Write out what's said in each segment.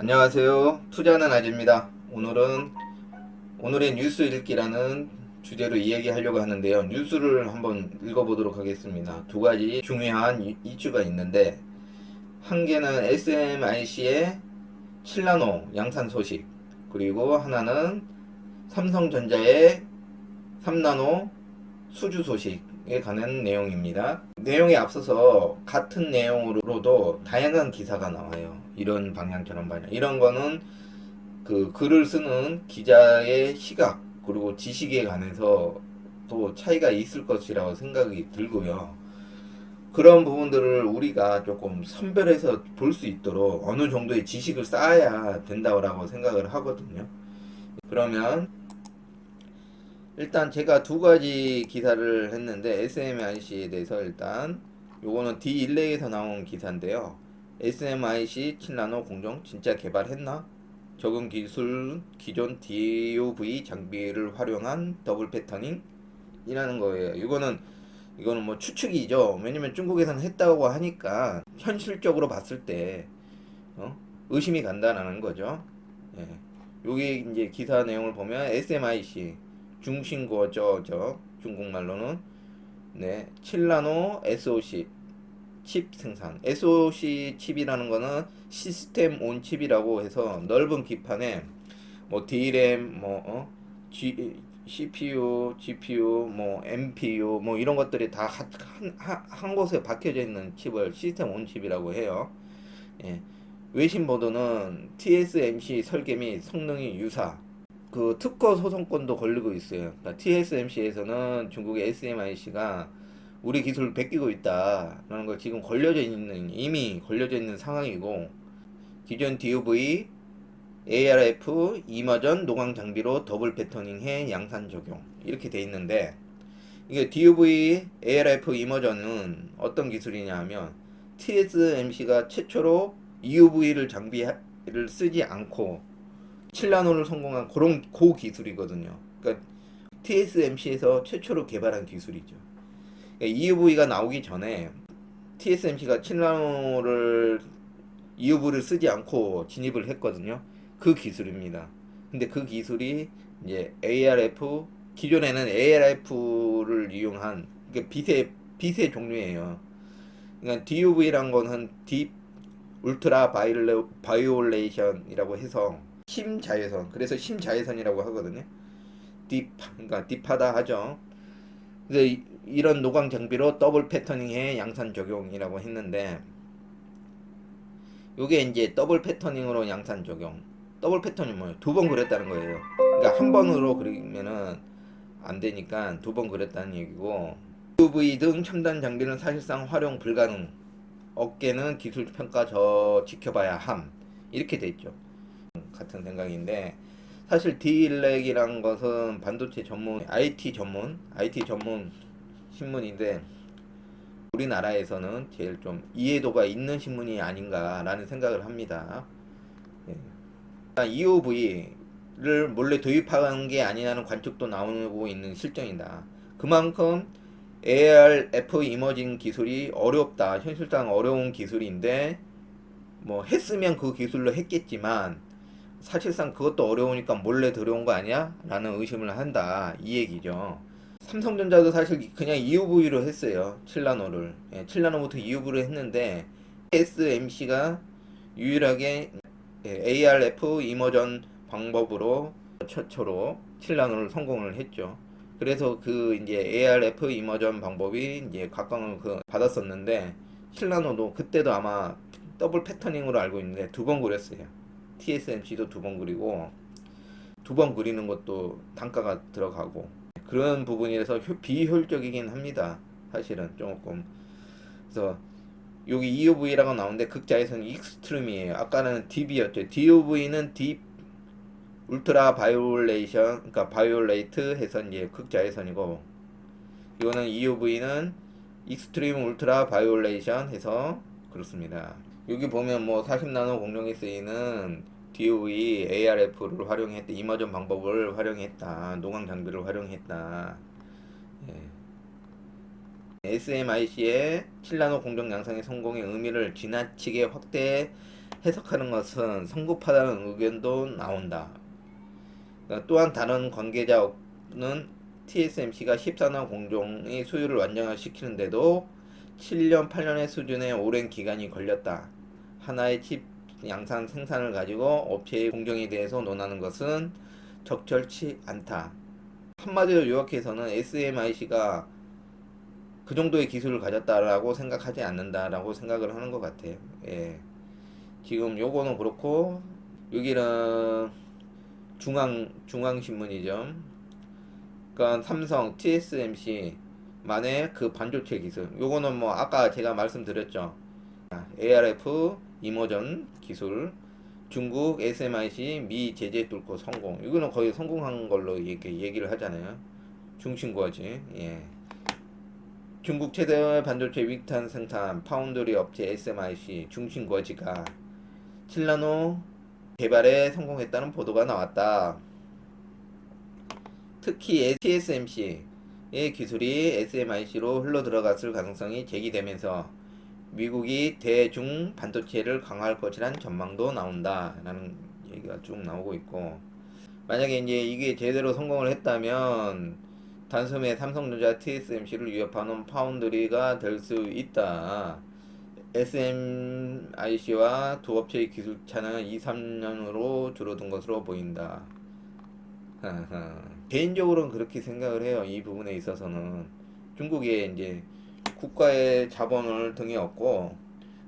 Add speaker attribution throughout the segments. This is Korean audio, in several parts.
Speaker 1: 안녕하세요. 투자는 아재입니다. 오늘의 뉴스 읽기라는 주제로 이야기하려고 하는데요. 뉴스를 한번 읽어보도록 하겠습니다. 두 가지 중요한 이슈가 있는데, 한 개는 SMIC의 7나노 양산 소식, 그리고 하나는 삼성전자의 3나노 수주 소식에 관한 내용입니다. 내용에 앞서서 같은 내용으로도 다양한 기사가 나와요. 이런 방향처럼 이런 거는 그 글을 쓰는 기자의 시각 그리고 지식에 관해서 또 차이가 있을 것이라고 생각이 들고요. 그런 부분들을 우리가 조금 선별해서 볼 수 있도록 어느 정도의 지식을 쌓아야 된다고 생각을 하거든요. 그러면 일단 제가 두 가지 기사를 했는데 SMIC에 대해서 일단 요거는 D1렉에서 나온 기사인데요. SMIC 7나노 공정 진짜 개발했나? 적용 기술 기존 DOV 장비를 활용한 더블 패터닝 이라는 거예요. 이거는 뭐 추측이죠. 왜냐면 중국에서는 했다고 하니까 현실적으로 봤을 때 의심이 간다라는 거죠. 예. 여기 이제 기사 내용을 보면 SMIC 중심고죠, 중국말로는 네 7나노 SoC 칩 생산. SoC 칩이라는 거는 시스템 온 칩이라고 해서 넓은 기판에 뭐 D램, CPU, GPU, 뭐 MPU, 뭐 이런 것들이 다 한 곳에 박혀져 있는 칩을 시스템 온 칩이라고 해요. 예. 외신 보도는 TSMC 설계 및 성능이 유사. 그 특허 소송권도 걸리고 있어요. 그러니까 TSMC에서는 중국의 SMIC가 우리 기술을 베끼고 있다라는 거 지금 이미 걸려져 있는 상황이고, 기존 DUV, ARF, 이머전 노광 장비로 더블 패터닝해 양산 적용 이렇게 돼 있는데, 이게 DUV, ARF, 이머전은 어떤 기술이냐 하면 TSMC가 최초로 EUV를 장비를 쓰지 않고 7나노를 성공한 그런 고 기술이거든요. 그러니까 TSMC에서 최초로 개발한 기술이죠. 그러니까 EUV가 나오기 전에 TSMC가 7나노를 EUV를 쓰지 않고 진입을 했거든요. 그 기술입니다. 근데 그 기술이 이제 ARF 기존에는 ARF를 이용한 빛의 종류예요. 그러니까 DUV란 거는 딥 울트라 바이올레이션이라고 해서 심자외선, 그래서 심자외선이라고 하거든요. 그러니까 딥하다 하죠. 그래서 이런 노광 장비로 더블 패터닝해 양산 적용이라고 했는데, 요게 이제 더블 패터닝으로 양산 적용. 더블 패터닝 뭐예요? 두 번 그렸다는 거예요. 그러니까 한 번으로 그리면은 안 되니까 두 번 그렸다는 얘기고, UV 등 첨단 장비는 사실상 활용 불가능. 업계는 기술 평가 지켜봐야 함. 이렇게 돼 있죠. 같은 생각인데, 사실 D일렉이란 것은 반도체 전문, IT 전문 신문인데, 우리나라에서는 제일 좀 이해도가 있는 신문이 아닌가라는 생각을 합니다. EUV를 몰래 도입한 게 아니라는 관측도 나오고 있는 실정이다. 그만큼 ARF 이머징 기술이 어렵다. 현실상 어려운 기술인데, 뭐 했으면 그 기술로 했겠지만 사실상 그것도 어려우니까 몰래 들어온 거 아니야? 라는 의심을 한다. 이 얘기죠. 삼성전자도 사실 그냥 EUV로 했어요. 7나노를. 7나노부터 EUV로 했는데 TSMC가 유일하게 ARF 이머전 방법으로 최초로 7나노를 성공을 했죠. 그래서 그 이제 ARF 이머전 방법이 이제 각광을 받았었는데, 7나노도 그때도 아마 더블 패터닝으로 알고 있는데 두 번 그렸어요. TSMC도 두 번 그리고, 두 번 그리는 것도 단가가 들어가고 그런 부분이라서 비효율적이긴 합니다. 사실은 조금. 그래서 여기 EUV라고 나오는데 극자에서는 익스트림이에요. 아까는 DB였죠. DUV는 딥 울트라 바이올레이션, 그러니까 바이올레이트 해서 이제 극자외선이고, 이거는 EUV는 익스트림 울트라 바이올레이션 해서 그렇습니다. 여기 보면 뭐 40나노 공정에 쓰이는 DOE, ARF를 활용했다, 이머전 방법을 활용했다, 노광 장비를 활용했다. SMIC의 7나노 공정 양상의 성공의 의미를 지나치게 확대 해석하는 것은 성급하다는 의견도 나온다. 또한 다른 관계자는 TSMC가 14나 공정의 수요를 완전화시키는데도 7년, 8년의 수준의 오랜 기간이 걸렸다. 하나의 칩 양산 생산을 가지고 업체의 공정에 대해서 논하는 것은 적절치 않다. 한마디로 요약해서는 SMIC가 그 정도의 기술을 가졌다라고 생각하지 않는다라고 생각을 하는 것 같아요. 예. 지금 요거는 그렇고, 여기는 중앙신문이죠. 그러니까 삼성, TSMC만의 그 반도체 기술. 요거는 뭐 아까 제가 말씀드렸죠. ARF 이머전 기술, 중국 SMIC 미 제재 뚫고 성공. 이거는 거의 성공한 걸로 이렇게 얘기를 하잖아요. 중심거지. 예. 중국 최대 반도체 위탄 생산 파운드리 업체 SMIC 중심거지가 7나노 개발에 성공했다는 보도가 나왔다. 특히 TSMC의 기술이 SMIC로 흘러들어갔을 가능성이 제기되면서 미국이 대중 반도체를 강화할 것이란 전망도 나온다 라는 얘기가 쭉 나오고 있고, 만약에 이제 이게 제대로 성공을 했다면 단숨에 삼성전자 TSMC를 위협하는 파운드리가 될 수 있다. SMIC와 두 업체의 기술 차는 2, 3년으로 줄어든 것으로 보인다. 개인적으로는 그렇게 생각을 해요. 이 부분에 있어서는 중국에 이제 국가의 자본을 등에 업고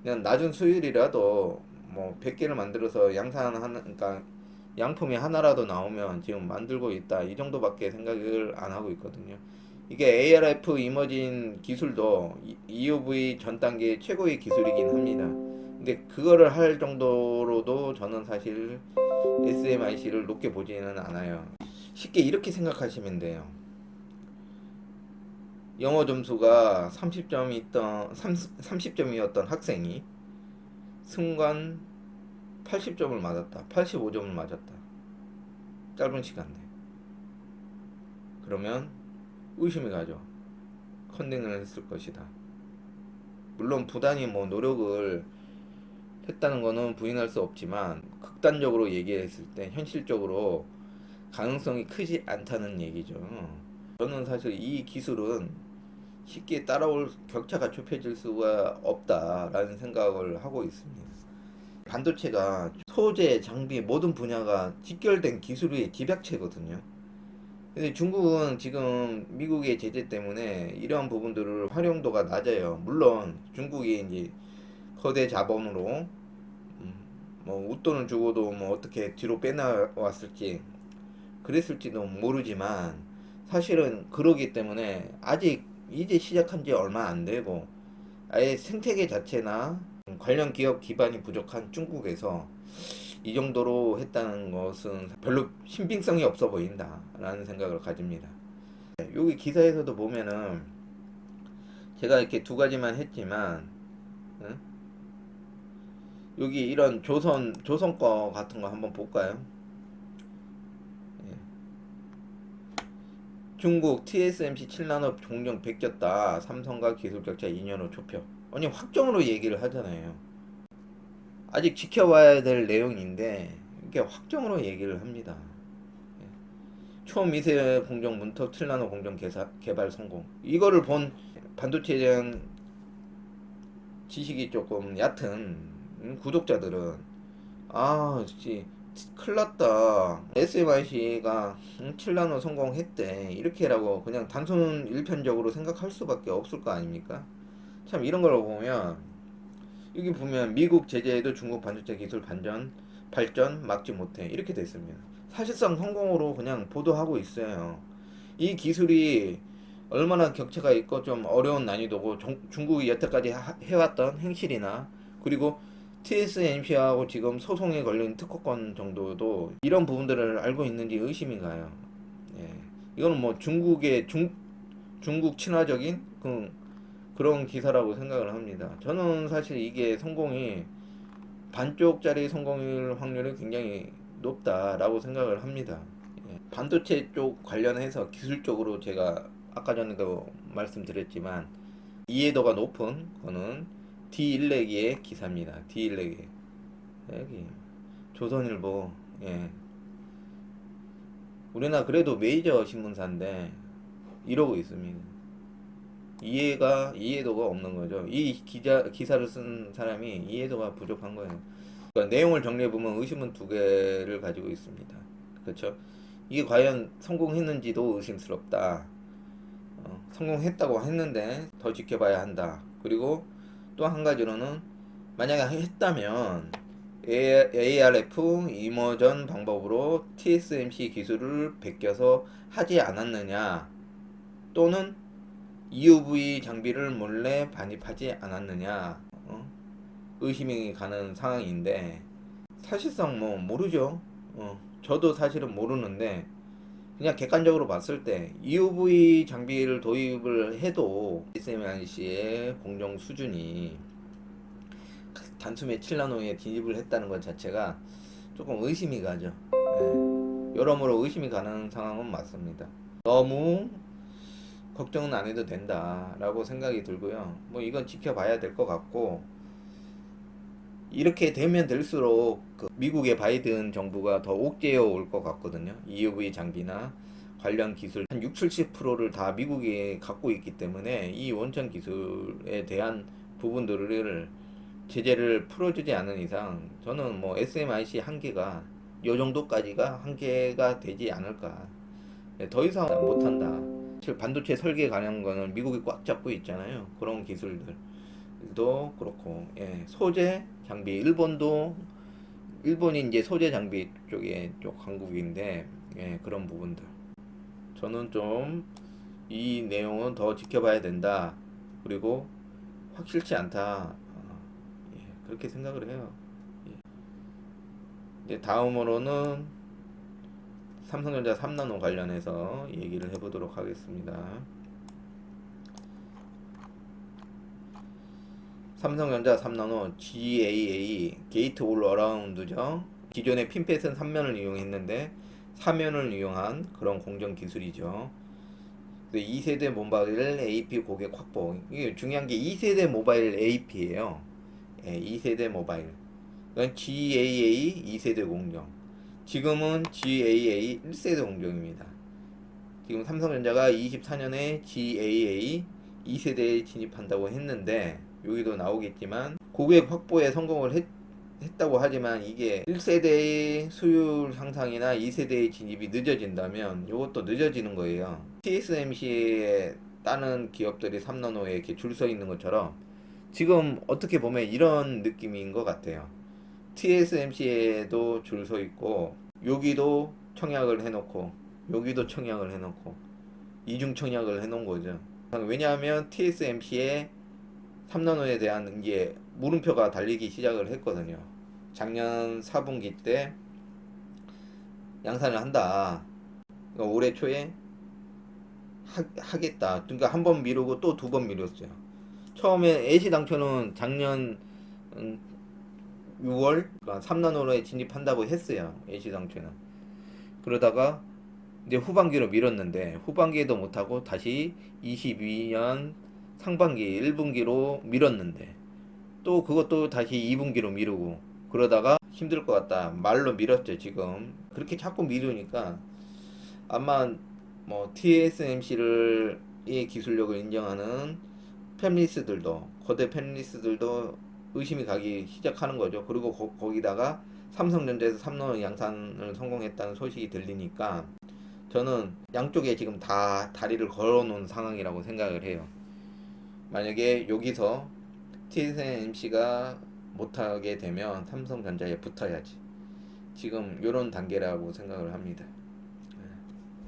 Speaker 1: 그냥 낮은 수율이라도 뭐 100개를 만들어서 양산하는, 그러니까 양품이 하나라도 나오면 지금 만들고 있다, 이 정도밖에 생각을 안 하고 있거든요. 이게 ARF 이머진 기술도 EUV 전 단계 최고의 기술이긴 합니다. 근데 그거를 할 정도로도 저는 사실 SMIC를 높게 보지는 않아요. 쉽게 이렇게 생각하시면 돼요. 영어 점수가 30점이었던 학생이 순간 80점을 맞았다. 85점을 맞았다. 짧은 시간 내에. 그러면 의심이 가죠. 컨닝을 했을 것이다. 물론 부단히 뭐 노력을 했다는 거는 부인할 수 없지만, 극단적으로 얘기했을 때 현실적으로 가능성이 크지 않다는 얘기죠. 저는 사실 이 기술은 쉽게 따라올, 격차가 좁혀질 수가 없다라는 생각을 하고 있습니다. 반도체가 소재, 장비 모든 분야가 직결된 기술의 집약체거든요. 근데 중국은 지금 미국의 제재 때문에 이러한 부분들을 활용도가 낮아요. 물론 중국이 이제 거대 자본으로 뭐 웃돈을 주고도 뭐 어떻게 뒤로 빼나왔을지 그랬을지도 모르지만, 사실은 그러기 때문에 아직 이제 시작한 지 얼마 안 되고 아예 생태계 자체나 관련 기업 기반이 부족한 중국에서 이 정도로 했다는 것은 별로 신빙성이 없어 보인다라는 생각을 가집니다. 여기 기사에서도 보면은 제가 이렇게 두 가지만 했지만, 응? 여기 이런 조선 거 같은 거 한번 볼까요? 예. 중국 TSMC 7나노 종종 베꼈다. 삼성과 기술 격차 2년 후 좁혀. 아니, 확정으로 얘기를 하잖아요. 아직 지켜봐야 될 내용인데 이게 확정으로 얘기를 합니다. 초미세 공정 문턱 7나노 공정 개발 성공. 이거를 본 반도체에 대한 지식이 조금 얕은 구독자들은, 아, 씨, 큰일 났다. SMIC가 7나노 성공했대. 이렇게라고 그냥 단순 일편적으로 생각할 수밖에 없을 거 아닙니까? 참, 이런 걸 보면, 여기 보면 미국 제재에도 중국 반도체 기술 발전 막지 못해. 이렇게 돼 있습니다. 사실상 성공으로 그냥 보도하고 있어요. 이 기술이 얼마나 격차가 있고 좀 어려운 난이도고, 중국이 여태까지 해왔던 행실이나, 그리고 TSMC하고 지금 소송에 걸린 특허권 정도도 이런 부분들을 알고 있는지 의심이 가요. 예. 이거는 뭐 중국 친화적인 그런 기사라고 생각을 합니다. 저는 사실 이게 성공이 반쪽짜리 성공일 확률이 굉장히 높다라고 생각을 합니다. 예. 반도체 쪽 관련해서 기술적으로 제가 아까 전에도 말씀드렸지만 이해도가 높은 거는 D1레기의 기사입니다. D1레기. 여기 조선일보. 예. 우리나라 그래도 메이저 신문사인데 이러고 있습니다. 이해도가 없는 거죠. 이 기사를 쓴 사람이 이해도가 부족한 거예요. 그러니까 내용을 정리해 보면 의심은 두 개를 가지고 있습니다. 그렇죠? 이게 과연 성공했는지도 의심스럽다. 성공했다고 했는데 더 지켜봐야 한다. 그리고 또 한 가지로는 만약에 했다면 ARF 이머전 방법으로 TSMC 기술을 베껴서 하지 않았느냐, 또는 EUV 장비를 몰래 반입하지 않았느냐, 의심이 가는 상황인데, 사실상 뭐 모르죠. 저도 사실은 모르는데, 그냥 객관적으로 봤을 때 EUV 장비를 도입을 해도 SMIC의 공정 수준이 단숨에 7나노에 진입을 했다는 것 자체가 조금 의심이 가죠. 예. 여러모로 의심이 가는 상황은 맞습니다. 너무 걱정은 안 해도 된다라고 생각이 들고요. 뭐 이건 지켜봐야 될 것 같고, 이렇게 되면 될수록 그 미국의 바이든 정부가 더 옥죄어 올 것 같거든요. EUV 장비나 관련 기술 한 6, 70%를 다 미국이 갖고 있기 때문에 이 원천 기술에 대한 부분들을 제재를 풀어주지 않은 이상 저는 뭐 SMIC 한계가 요 정도까지가 한계가 되지 않을까. 더 이상 못한다. 사실 반도체 설계에 관한 거는 미국이 꽉 잡고 있잖아요. 그런 기술들도 그렇고, 예, 소재 장비 일본이 이제 소재 장비 쪽에 쪽 강국인데, 예, 그런 부분들 저는 좀 이 내용은 더 지켜봐야 된다. 그리고 확실치 않다. 예, 그렇게 생각을 해요. 예. 이제 다음으로는 삼성전자 3나노 관련해서 얘기를 해보도록 하겠습니다. 삼성전자 3나노 GAA 게이트 올 어라운드죠. 기존의 핀펫은 3면을 이용했는데 4면을 이용한 그런 공정 기술이죠. 2세대 모바일 AP 고객 확보. 이게 중요한 게 2세대 모바일 AP예요. 예, 2세대 모바일. 그건 GAA 2세대 공정. 지금은 GAA 1세대 공정입니다. 지금 삼성전자가 24년에 GAA 2세대에 진입한다고 했는데, 여기도 나오겠지만 고객 확보에 성공을 했다고 하지만 이게 1세대의 수율 향상이나 2세대의 진입이 늦어진다면 이것도 늦어지는 거예요. TSMC에 따는 기업들이 3나노에 이렇게 줄 서 있는 것처럼 지금 어떻게 보면 이런 느낌인 것 같아요. TSMC에도 줄 서 있고, 여기도 청약을 해놓고, 여기도 청약을 해놓고, 이중 청약을 해놓은 거죠. 왜냐하면 TSMC에 3나노에 대한 이제 물음표가 달리기 시작을 했거든요. 작년 4분기 때 양산을 한다. 그러니까 올해 초에 하겠다. 그러니까 한 번 미루고 또 두 번 미뤘어요. 처음에 애시당초는 작년 6월 3나노로에 진입한다고 했어요. 애시당초는. 그러다가 이제 후반기로 미뤘는데 후반기에도 못하고 다시 22년 상반기 1분기로 미뤘는데 또 그것도 다시 2분기로 미루고, 그러다가 힘들 것 같다 말로 미뤘죠. 지금 그렇게 자꾸 미루니까 아마 뭐 TSMC를 이 기술력을 인정하는 팹리스들도, 거대 팹리스들도 의심이 가기 시작하는 거죠. 그리고 거기다가 삼성전자에서 3나노 양산을 성공했다는 소식이 들리니까 저는 양쪽에 지금 다 다리를 걸어 놓은 상황이라고 생각을 해요. 만약에 여기서 TSMC가 못하게 되면 삼성전자에 붙어야지. 지금 이런 단계라고 생각을 합니다.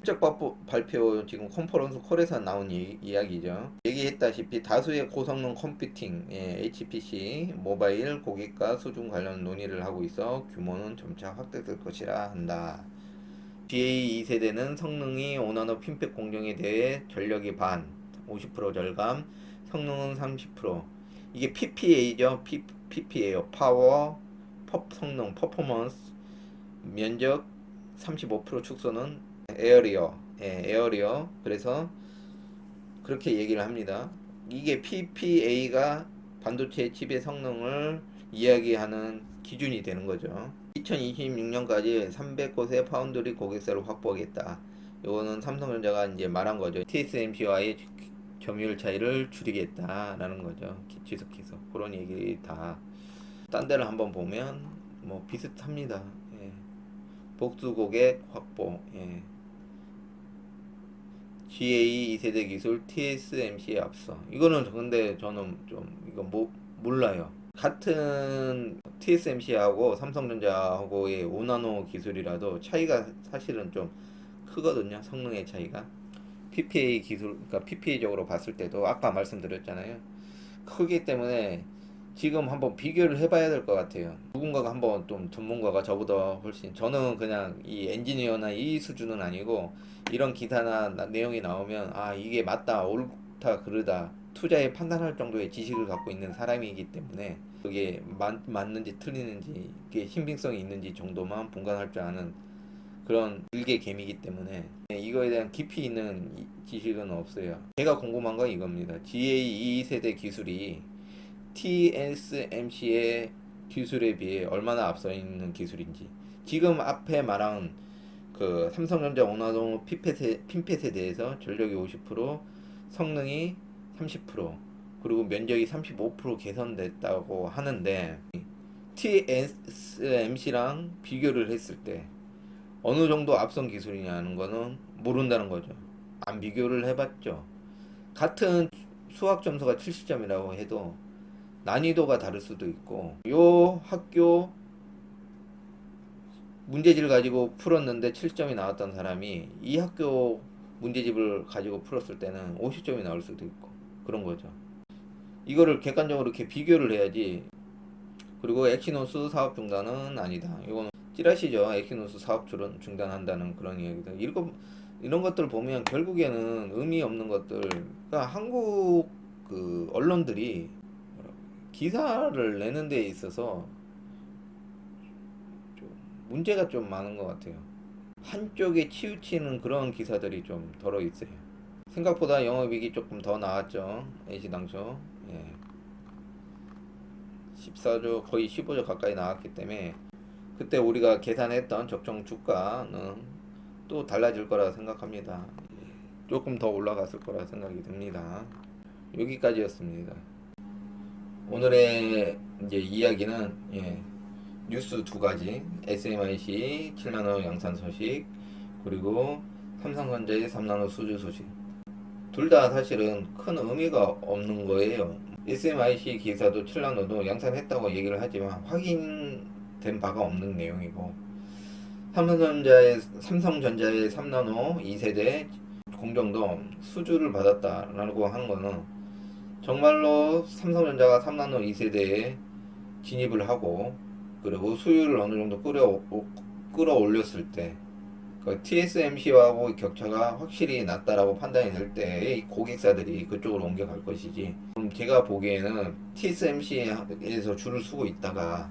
Speaker 1: 실적 발표 지금 컨퍼런스 콜에서 나온 이야기죠. 얘기했다시피 다수의 고성능 컴퓨팅, HPC, 모바일 고객과 수준 관련 논의를 하고 있어 규모는 점차 확대될 것이라 한다. GA 2세대는 성능이 5나노 핀펫 공정에 대해 전력이 반, 50% 절감, 성능은 30%. 이게 PPA죠. PPA요. 파워, 성능, 퍼포먼스, 면적 35% 축소는 에어리어. 그래서 그렇게 얘기를 합니다. 이게 PPA가 반도체 칩의 성능을 이야기하는 기준이 되는 거죠. 2026년까지 300곳의 파운드리 고객사를 확보하겠다. 이거는 삼성전자가 이제 말한 거죠. TSMC와의 점유율 차이를 줄이겠다라는 거죠. 지속해서 그런 얘기 다 딴 데를 한번 보면 뭐 비슷합니다. 예. 복수 고객 확보. 예. GA 2세대 기술 TSMC에 앞서. 이거는 근데 저는 좀 이거 몰라요. 같은 TSMC하고 삼성전자하고의 5나노 기술이라도 차이가 사실은 좀 크거든요. 성능의 차이가. PPA 기술, 그러니까 PPA적으로 봤을 때도 아까 말씀드렸잖아요. 크기 때문에 지금 한번 비교를 해봐야 될 것 같아요. 누군가가 한번 좀 전문가가 저보다 훨씬, 저는 그냥 이 엔지니어나 이 수준은 아니고 이런 기사나 내용이 나오면 아 이게 맞다 옳다 그르다 투자에 판단할 정도의 지식을 갖고 있는 사람이기 때문에 그게 맞는지 틀리는지 이게 신빙성이 있는지 정도만 분간할 줄 아는 그런 일개 개미이기 때문에 이거에 대한 깊이 있는 지식은 없어요. 제가 궁금한 건 이겁니다. GA 2세대 기술이 TSMC의 기술에 비해 얼마나 앞서 있는 기술인지, 지금 앞에 말한 그 삼성전자 원화동 핀펫에 대해서 전력이 50%, 성능이 30%, 그리고 면적이 35% 개선됐다고 하는데 TSMC랑 비교를 했을 때 어느 정도 앞선 기술이냐는 거는 모른다는 거죠. 안 비교를 해봤죠. 같은 수학 점수가 70점이라고 해도 난이도가 다를 수도 있고, 요 학교 문제집을 가지고 풀었는데 7점이 나왔던 사람이 이 학교 문제집을 가지고 풀었을 때는 50점이 나올 수도 있고 그런 거죠. 이거를 객관적으로 이렇게 비교를 해야지. 그리고 엑시노스 사업 중단은 아니다. 이거는 찌라시죠. 엑시노스 사업 중단한다는 그런 이야기들. 이런 것들 보면 결국에는 의미 없는 것들. 그러니까 한국 그 언론들이 기사를 내는 데 있어서 좀 문제가 좀 많은 것 같아요. 한쪽에 치우치는 그런 기사들이 좀 덜어 있어요. 생각보다 영업이익이 조금 더 나왔죠. 애시당초. 예. 14조 거의 15조 가까이 나왔기 때문에 그때 우리가 계산했던 적정 주가는 또 달라질 거라 생각합니다. 조금 더 올라갔을 거라 생각이 듭니다. 여기까지였습니다. 오늘의 이제 이야기는 뉴스 두 가지, SMIC 7나노 양산 소식, 그리고 삼성전자의 3나노 수주 소식. 둘 다 사실은 큰 의미가 없는 거예요. SMIC 기사도 7나노도 양산했다고 얘기를 하지만 확인된 바가 없는 내용이고, 삼성전자의 3나노 2세대 공정도 수주를 받았다라고 하는 거는 정말로 삼성전자가 3나노 2세대에 진입을 하고 그리고 수율을 어느 정도 끌어올렸을 때 그 TSMC하고 격차가 확실히 낮다라고 판단이 될 때 고객사들이 그쪽으로 옮겨갈 것이지, 제가 보기에는 TSMC에서 줄을 서고 있다가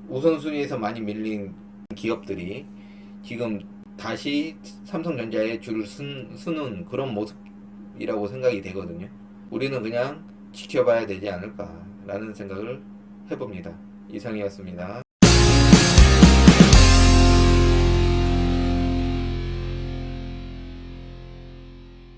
Speaker 1: 우선순위에서 많이 밀린 기업들이 지금 다시 삼성전자에 줄을 서는 그런 모습이라고 생각이 되거든요. 우리는 그냥 지켜봐야 되지 않을까라는 생각을 해봅니다. 이상이었습니다.